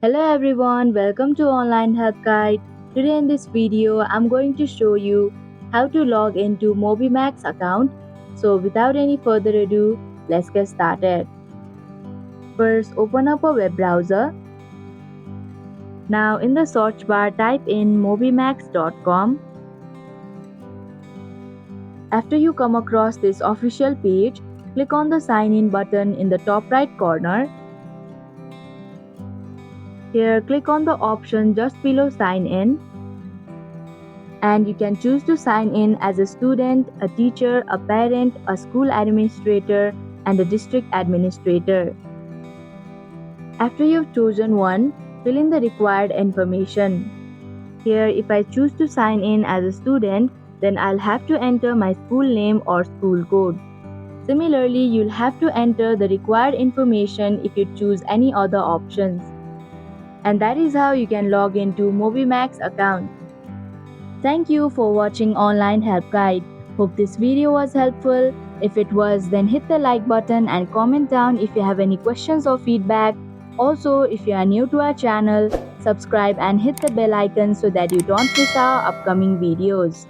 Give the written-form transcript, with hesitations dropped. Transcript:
Hello everyone, welcome to Online Help Guide. Today in this video, I'm going to show you how to log into MobyMax account. So without any further ado, let's get started. First, open up a web browser. Now in the search bar, type in mobymax.com. After you come across this official page, click on the sign in button in the top right corner. Here, click on the option just below sign in. And you can choose to sign in as a student, a teacher, a parent, a school administrator, and a district administrator. After you've chosen one, fill in the required information. Here, if I choose to sign in as a student, then I'll have to enter my school name or school code. Similarly, you'll have to enter the required information if you choose any other options. And that is how you can log into MobyMax account. Thank you for watching Online Help Guide. Hope this video was helpful. If it was, then hit the like button and comment down if you have any questions or feedback. Also, if you are new to our channel, subscribe and hit the bell icon so that you don't miss our upcoming videos.